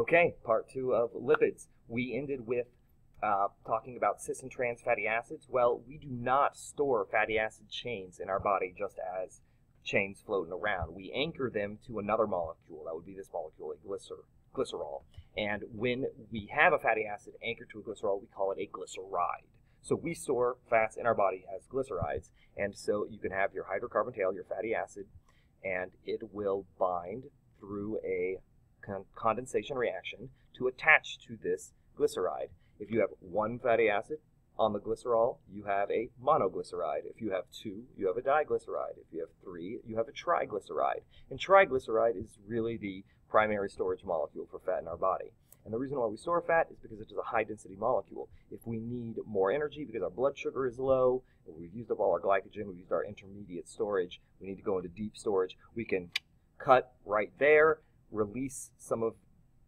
Okay, part 2 of lipids. We ended with talking about cis and trans fatty acids. Well, we do not store fatty acid chains in our body just as chains floating around. We anchor them to another molecule. That would be this molecule, a glycerol. And when we have a fatty acid anchored to a glycerol, we call it a glyceride. So we store fats in our body as glycerides. And so you can have your hydrocarbon tail, your fatty acid, and it will bind through a condensation reaction to attach to this glyceride. If you have one fatty acid on the glycerol, you have a monoglyceride. If you have two, you have a diglyceride. If you have three, you have a triglyceride. And triglyceride is really the primary storage molecule for fat in our body. And the reason why we store fat is because it is a high-density molecule. If we need more energy because our blood sugar is low, or we've used up all our glycogen, we've used our intermediate storage, we need to go into deep storage, we can cut right there, release some of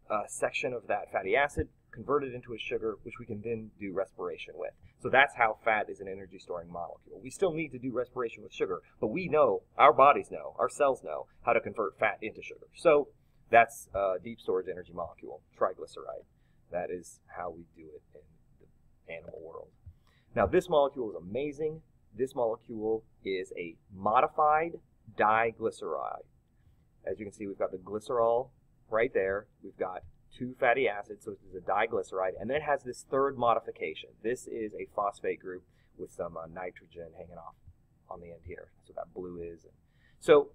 a section of that fatty acid, convert it into a sugar, which we can then do respiration with. So that's how fat is an energy storing molecule. We still need to do respiration with sugar, but we know, our bodies know, our cells know how to convert fat into sugar. So that's a deep storage energy molecule, triglyceride. That is how we do it in the animal world. Now this molecule is amazing. This molecule is a modified diglyceride. As you can see, we've got the glycerol right there. We've got two fatty acids, so this is a diglyceride. And then it has this third modification. This is a phosphate group with some nitrogen hanging off on the end here. That's what that blue is. So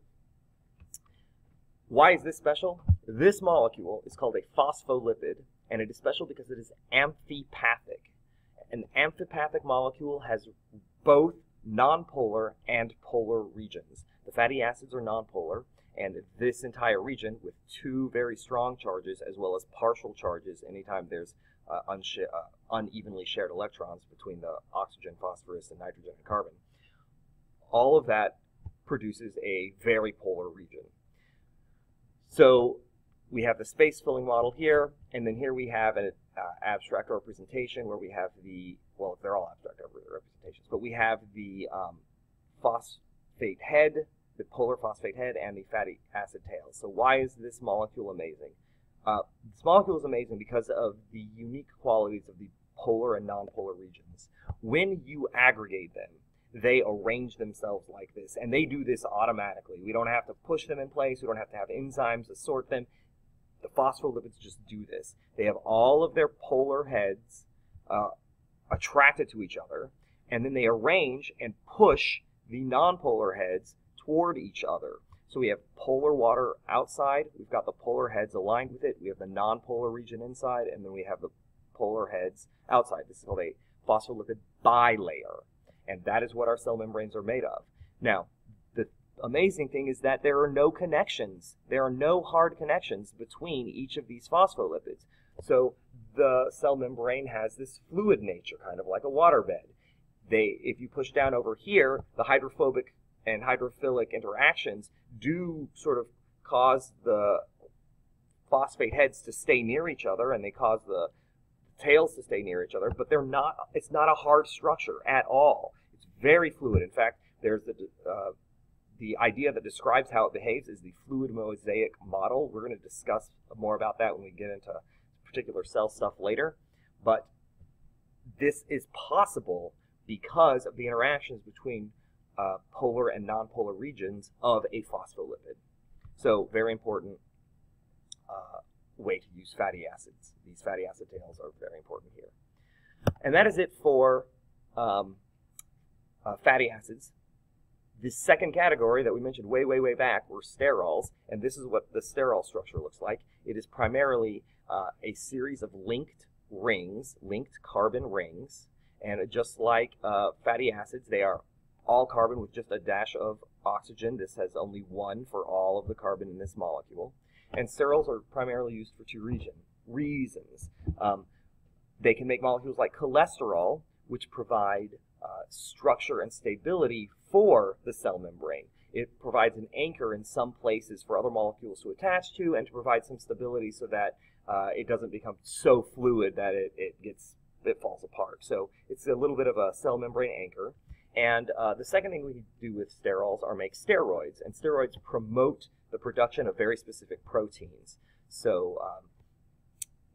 why is this special? This molecule is called a phospholipid, and it is special because it is amphipathic. An amphipathic molecule has both nonpolar and polar regions. The fatty acids are nonpolar, and this entire region with two very strong charges as well as partial charges anytime there's unevenly shared electrons between the oxygen, phosphorus, and nitrogen and carbon. All of that produces a very polar region. So we have the space-filling model here, and then here we have an abstract representation where we have the, well, they're all abstract representations, but we have the phosphate head, the polar phosphate head, and the fatty acid tail. So why is this molecule amazing? This molecule is amazing because of the unique qualities of the polar and nonpolar regions. When you aggregate them, they arrange themselves like this, and they do this automatically. We don't have to push them in place. We don't have to have enzymes to sort them. The phospholipids just do this. They have all of their polar heads attracted to each other, and then they arrange and push the nonpolar heads toward each other. So we have polar water outside, we've got the polar heads aligned with it, we have the nonpolar region inside, and then we have the polar heads outside. This is called a phospholipid bilayer, and that is what our cell membranes are made of. Now, the amazing thing is that there are no connections. There are no hard connections between each of these phospholipids. So the cell membrane has this fluid nature, kind of like a waterbed. If you push down over here, the hydrophobic and hydrophilic interactions do sort of cause the phosphate heads to stay near each other, and they cause the tails to stay near each other, but they're not, it's not a hard structure at all. It's very fluid. In fact, there's the idea that describes how it behaves is the fluid mosaic model. We're going to discuss more about that when we get into particular cell stuff later, but this is possible because of the interactions between polar and nonpolar regions of a phospholipid. So very important way to use fatty acids. These fatty acid tails are very important here. And that is it for fatty acids. The second category that we mentioned way back were sterols, and this is what the sterol structure looks like. It is primarily a series of linked rings, linked carbon rings, and just like fatty acids, they are all carbon with just a dash of oxygen. This has only one for all of the carbon in this molecule. And sterols are primarily used for two reasons. They can make molecules like cholesterol, which provide structure and stability for the cell membrane. It provides an anchor in some places for other molecules to attach to, and to provide some stability so that it doesn't become so fluid that it falls apart. So it's a little bit of a cell membrane anchor. And the second thing we do with sterols are make steroids, and steroids promote the production of very specific proteins. So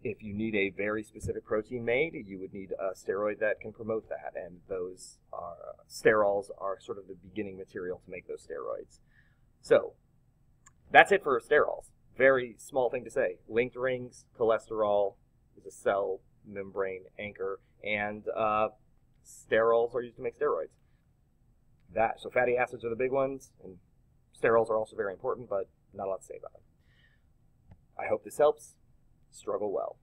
If you need a very specific protein made, you would need a steroid that can promote that, and those are sterols are sort of the beginning material to make those steroids. So that's it for sterols. Very small thing to say. Linked rings, cholesterol is a cell membrane anchor, and sterols are used to make steroids. So fatty acids are the big ones, and sterols are also very important, but not a lot to say about it. I hope this helps. Struggle well.